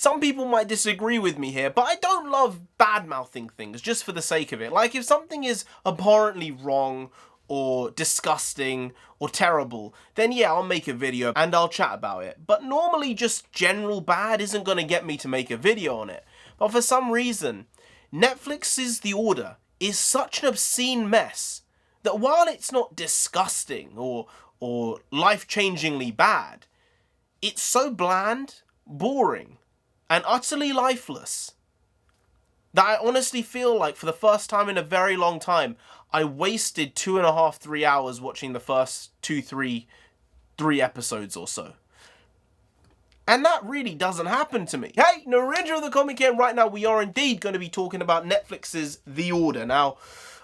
Some people might disagree with me here, but I don't love bad-mouthing things just for the sake of it. Like, if something is abhorrently wrong or disgusting or terrible, then yeah, I'll make a video and I'll chat about it. But normally just general bad isn't going to get me to make a video on it. But for some reason, Netflix's The Order is such an obscene mess that while it's not disgusting or life-changingly bad, it's so bland, boring, and utterly lifeless that I honestly feel like for the first time in a very long time, I wasted 2.5, 3 hours watching the first three episodes or so. And that really doesn't happen to me. Hey, NarendraTheComic here, and right now we are indeed going to be talking about Netflix's The Order. Now,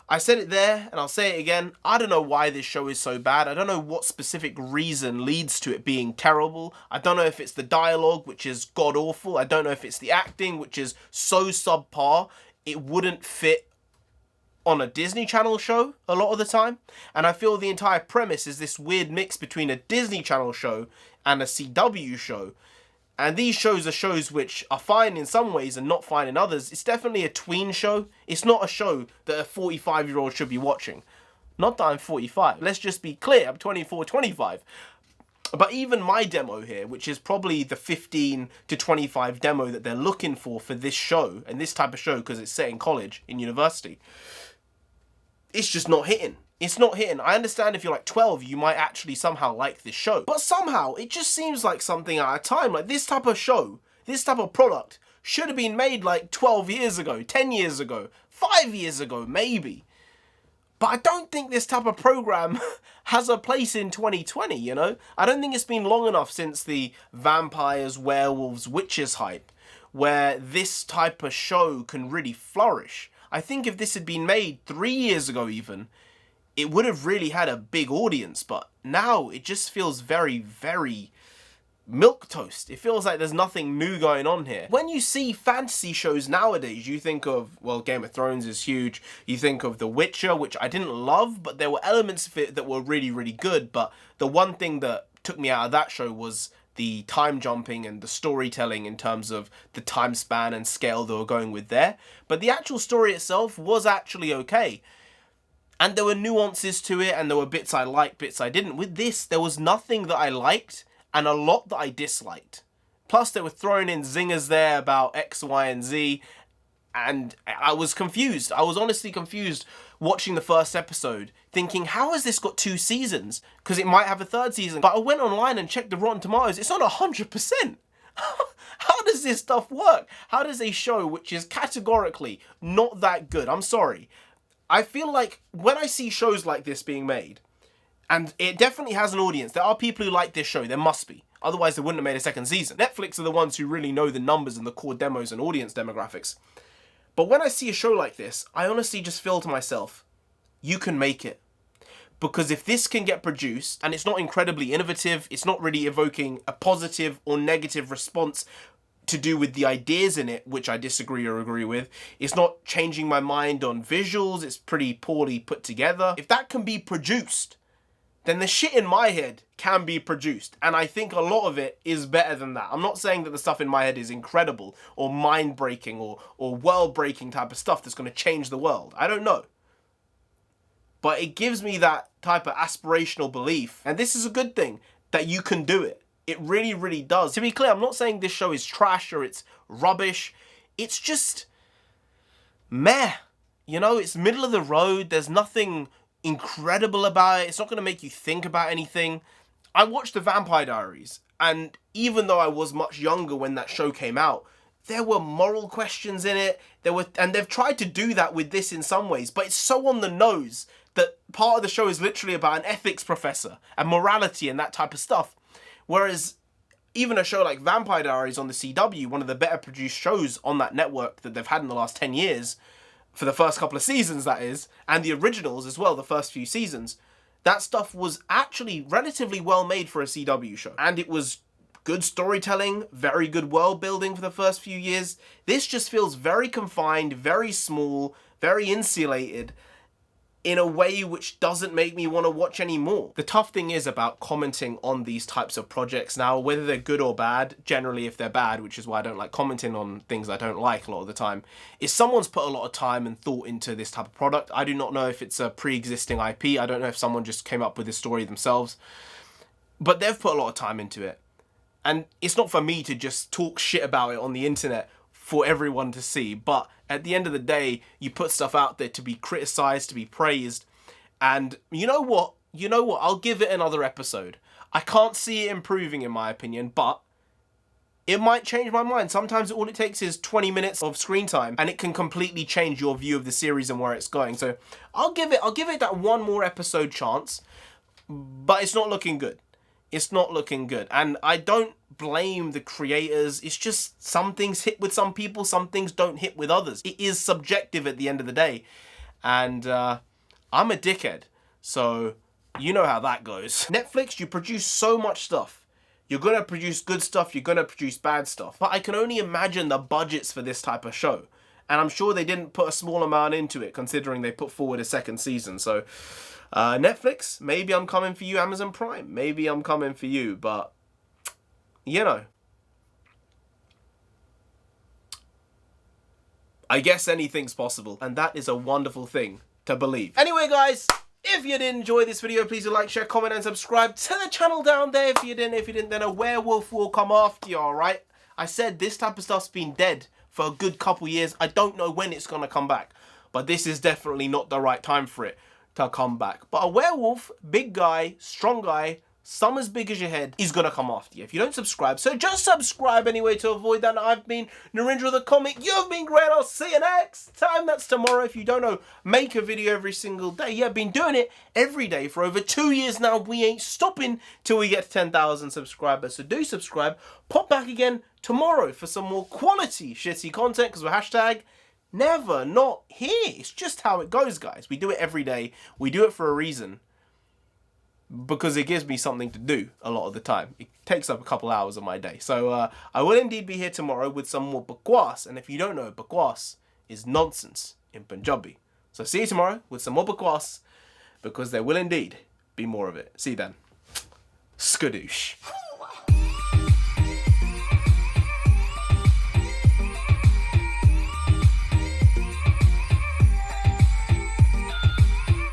I said it there, and I'll say it again, I don't know why this show is so bad. I don't know what specific reason leads to it being terrible. I don't know if it's the dialogue, which is god-awful. I don't know if it's the acting, which is so subpar, it wouldn't fit on a Disney Channel show a lot of the time. And I feel the entire premise is this weird mix between a Disney Channel show and a CW show. And these shows are shows which are fine in some ways and not fine in others. It's definitely a tween show. It's not a show that a 45-year-old should be watching. Not that I'm 45. Let's just be clear, I'm 24, 25. But even my demo here, which is probably the 15 to 25 demo that they're looking for this show, and this type of show because it's set in college, in university, it's just not hitting. It's not hitting. I understand if you're like 12, you might actually somehow like this show. But somehow, it just seems like something at a time. Like this type of show, this type of product should have been made like 12 years ago, 10 years ago, 5 years ago, maybe. But I don't think this type of program has a place in 2020, you know? I don't think it's been long enough since the vampires, werewolves, witches hype where this type of show can really flourish. I think if this had been made 3 years ago even, it would have really had a big audience, but now it just feels very, very milquetoast. It feels like there's nothing new going on here. When you see fantasy shows nowadays, you think of, well, Game of Thrones is huge. You think of The Witcher, which I didn't love, but there were elements of it that were really, really good. But the one thing that took me out of that show was the time jumping and the storytelling in terms of the time span and scale they were going with there. But the actual story itself was actually okay. And there were nuances to it, and there were bits I liked, bits I didn't. With this, there was nothing that I liked, and a lot that I disliked. Plus, they were throwing in zingers there about X, Y, and Z, and I was confused. I was honestly confused watching the first episode, thinking, how has this got 2 seasons? Because it might have a 3rd season. But I went online and checked the Rotten Tomatoes. It's on 100%. How does this stuff work? How does a show which is categorically not that good, I'm sorry, I feel like when I see shows like this being made, and it definitely has an audience, there are people who like this show, there must be. Otherwise they wouldn't have made a 2nd season. Netflix are the ones who really know the numbers and the core demos and audience demographics. But when I see a show like this, I honestly just feel to myself, you can make it. Because if this can get produced, and it's not incredibly innovative, it's not really evoking a positive or negative response to do with the ideas in it, which I disagree or agree with. It's not changing my mind on visuals. It's pretty poorly put together. If that can be produced, then the shit in my head can be produced. And I think a lot of it is better than that. I'm not saying that the stuff in my head is incredible or mind-breaking or world-breaking type of stuff that's going to change the world. I don't know. But it gives me that type of aspirational belief. And this is a good thing, that you can do it. It really, really does. To be clear, I'm not saying this show is trash or it's rubbish. It's just meh. You know, it's middle of the road. There's nothing incredible about it. It's not going to make you think about anything. I watched The Vampire Diaries, and even though I was much younger when that show came out, there were moral questions in it. And they've tried to do that with this in some ways, but it's so on the nose that part of the show is literally about an ethics professor and morality and that type of stuff. Whereas even a show like Vampire Diaries on the CW, one of the better produced shows on that network that they've had in the last 10 years, for the first couple of seasons that is, and the originals as well, the first few seasons, that stuff was actually relatively well made for a CW show. And it was good storytelling, very good world building for the first few years. This just feels very confined, very small, very insulated. in a way which doesn't make me want to watch anymore. The tough thing is about commenting on these types of projects now, whether they're good or bad, generally if they're bad, which is why I don't like commenting on things I don't like a lot of the time, is someone's put a lot of time and thought into this type of product. I do not know if it's a pre-existing IP. I don't know if someone just came up with this story themselves, but they've put a lot of time into it. And it's not for me to just talk shit about it on the internet for everyone to see, but at the end of the day, you put stuff out there to be criticized, to be praised, and you know what? I'll give it another episode. I can't see it improving in my opinion, but it might change my mind. Sometimes all it takes is 20 minutes of screen time and it can completely change your view of the series and where it's going. So I'll give it that one more episode chance, but it's not looking good. It's not looking good. And I don't blame the creators. It's just some things hit with some people, some things don't hit with others. It is subjective at the end of the day. And I'm a dickhead, so you know how that goes. Netflix, you produce so much stuff. You're going to produce good stuff, you're going to produce bad stuff. But I can only imagine the budgets for this type of show. And I'm sure they didn't put a small amount into it, considering they put forward a second season. So Netflix, maybe I'm coming for you. Amazon Prime, maybe I'm coming for you. But, you know, I guess anything's possible. And that is a wonderful thing to believe. Anyway, guys, if you did enjoy this video, please do like, share, comment, and subscribe to the channel down there. If you didn't, then a werewolf will come after you, alright? I said this type of stuff's been dead for a good couple years. I don't know when it's gonna come back, but this is definitely not the right time for it to come back. But a werewolf, big guy, strong guy, some as big as your head, is gonna come after you if you don't subscribe. So just subscribe anyway to avoid that. I've been NarendraTheComic. You've been great. I'll see you next time. That's tomorrow. If you don't know, make a video every single day. Yeah, I've been doing it every day for over 2 years now. We ain't stopping till we get to 10,000 subscribers. So do subscribe. Pop back again tomorrow for some more quality shitty content, because we're hashtag never not here. It's just how it goes, guys. We do it every day. We do it for a reason, because it gives me something to do a lot of the time. It takes up a couple hours of my day. So I will indeed be here tomorrow with some more bakwas. And if you don't know, bakwas is nonsense in Punjabi. So see you tomorrow with some more bakwas, because there will indeed be more of it. See you then. Skadoosh.